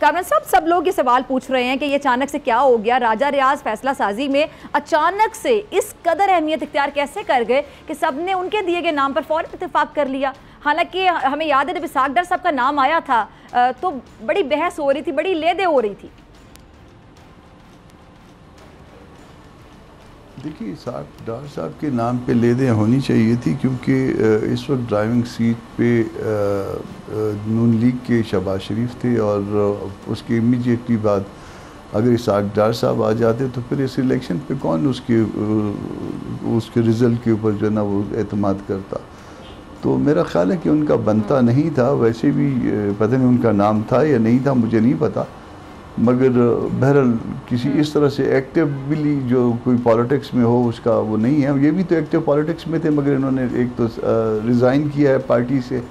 कामरान साहब, सब लोग ये सवाल पूछ रहे हैं कि ये अचानक से क्या हो गया, राजा रियाज फैसला साजी में अचानक से इस कदर अहमियत इख्तियार कैसे कर गए कि सब ने उनके दिए गए नाम पर फौरन इत्तेफाक कर लिया। हालांकि हमें याद है जब इसाक डार साहब का नाम आया था तो बड़ी बहस हो रही थी, बड़ी लेदे हो रही थी। देखिए, इसाक डार साहब के नाम पे लेदे होनी चाहिए थी, क्योंकि इस वक्त ड्राइविंग सीट पे नून लीग के शहबाज शरीफ थे और उसके इमीडिएटली बाद अगर इसाक डार साहब आ जाते तो फिर इस इलेक्शन पे कौन उसके रिज़ल्ट के ऊपर जो है ना वो एतमाद करता। तो मेरा ख्याल है कि उनका बनता नहीं था। वैसे भी पता नहीं उनका नाम था या नहीं था, मुझे नहीं पता, मगर बहरहाल किसी इस तरह से एक्टिवली जो कोई पॉलिटिक्स में हो उसका वो नहीं है। ये भी तो एक्टिव पॉलिटिक्स में थे, मगर इन्होंने एक तो रिज़ाइन किया है पार्टी से,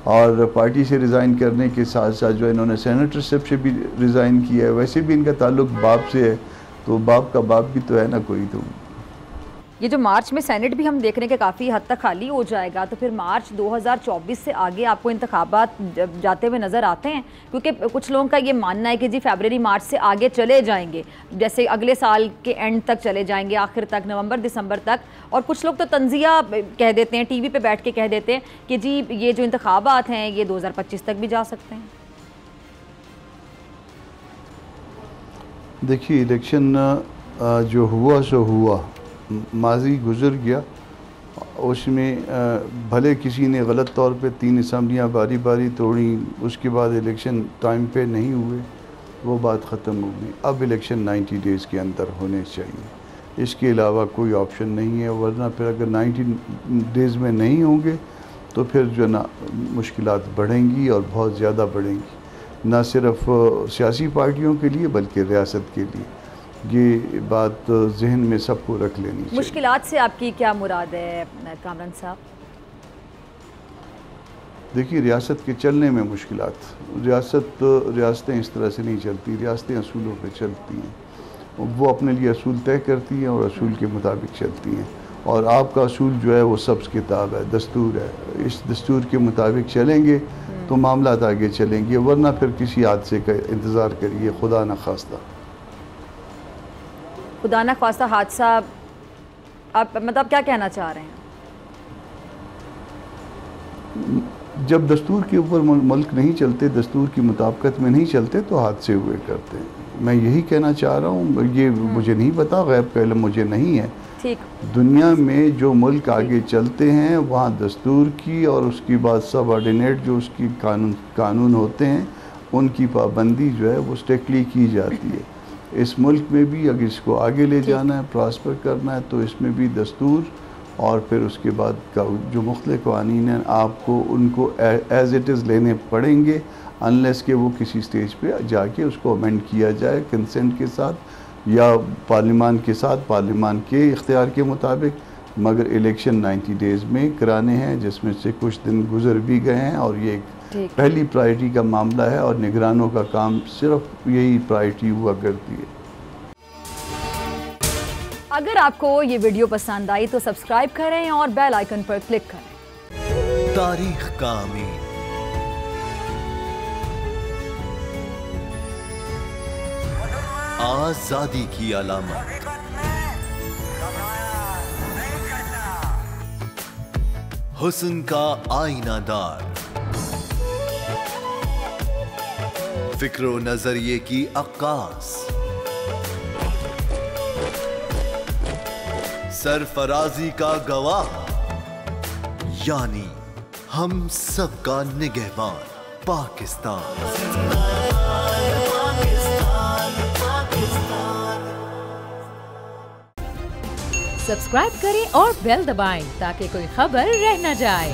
और पार्टी से रिज़ाइन करने के साथ साथ जो इन्होंने सेनेटरशिप से भी रिज़ाइन किया है। वैसे भी इनका ताल्लुक बाप से है, तो बाप का बाप भी तो है ना कोई। तो ये जो मार्च में सेनेट भी हम देख रहे हैं कि काफ़ी हद तक खाली हो जाएगा, तो फिर मार्च 2024 से आगे आपको इंतखाबात जाते हुए नज़र आते हैं? क्योंकि कुछ लोगों का ये मानना है कि जी फरवरी मार्च से आगे चले जाएंगे, जैसे अगले साल के एंड तक चले जाएंगे, आखिर तक, नवंबर दिसंबर तक। और कुछ लोग तो तंजिया कह देते हैं, टीवी पे बैठ के कह देते हैं कि जी ये जो इंतखाबात हैं ये 2025 तक भी जा सकते हैं। देखिए, इलेक्शन जो हुआ सो हुआ, माजी गुजर गया। उसमें भले किसी ने गलत तौर पे 3 असम्बलियाँ बारी बारी तोड़ी, उसके बाद इलेक्शन टाइम पे नहीं हुए, वो बात ख़त्म हो गई। अब इलेक्शन 90 डेज़ के अंदर होने चाहिए, इसके अलावा कोई ऑप्शन नहीं है। वरना फिर अगर 90 डेज़ में नहीं होंगे तो फिर जो ना मुश्किलात बढ़ेंगी और बहुत ज़्यादा बढ़ेंगी, ना सिर्फ सियासी पार्टियों के लिए बल्कि रियासत के लिए। ये बात जहन में सबको रख लेनी चाहिए। मुश्किलात से आपकी क्या मुराद है कामरान साहब? देखिए, रियासत के चलने में मुश्किलात, रियासतें इस तरह से नहीं चलती, रियासतें असूलों पे चलती हैं। वो अपने लिए असूल तय करती हैं और असूल के मुताबिक चलती हैं, और आपका असूल जो है वो सब्ज़ किताब है, दस्तूर है। इस दस्तूर के मुताबिक चलेंगे तो मामलात आगे चलेंगे, वरना फिर किसी हादसे का इंतज़ार करिए, खुदा न खास्ता। खुदा न ख्वास्ता हादसा, आप मतलब क्या कहना चाह रहे हैं? जब दस्तूर के ऊपर मुल्क नहीं चलते, दस्तूर की मुताबिकत में नहीं चलते, तो हादसे हुए करते हैं। मैं यही कहना चाह रहा हूँ। ये मुझे नहीं पता, गैब का इल्म मुझे नहीं है। ठीक। दुनिया में जो मुल्क आगे चलते हैं वहाँ दस्तूर की और उसके बाद सबऑर्डिनेट जो उसकी कानून होते हैं उनकी पाबंदी जो है वो स्ट्रिक्टली की जाती है। इस मुल्क में भी अगर इसको आगे ले जाना है, प्रॉस्पर करना है, तो इसमें भी दस्तूर और फिर उसके बाद का जो मुख्तलिफ क़वानीन हैं आपको उनको एज़ इट इज़ लेने पड़ेंगे, अनलेस के वो किसी स्टेज पे जाके उसको अमेंड किया जाए कंसेंट के साथ या पार्लिमान के साथ, पार्लिमान के इख्तियार के मुताबिक। मगर इलेक्शन 90 डेज़ में कराने हैं, जिसमें से कुछ दिन गुजर भी गए हैं, और ये पहली प्रायोरिटी का मामला है और निगरानों का काम सिर्फ यही प्रायोरिटी हुआ करती है। अगर आपको ये वीडियो पसंद आई तो सब्सक्राइब करें और बेल आइकन पर क्लिक करें। तारीख का अमीन, आजादी की अलामत, हुस्न का आईनादार, फिक्र व नजरिए की अक्कास, सरफराजी का गवाह, यानी हम सबका निगहबान पाकिस्तान। सब्सक्राइब करें और बेल दबाएं ताकि कोई खबर रह न जाए।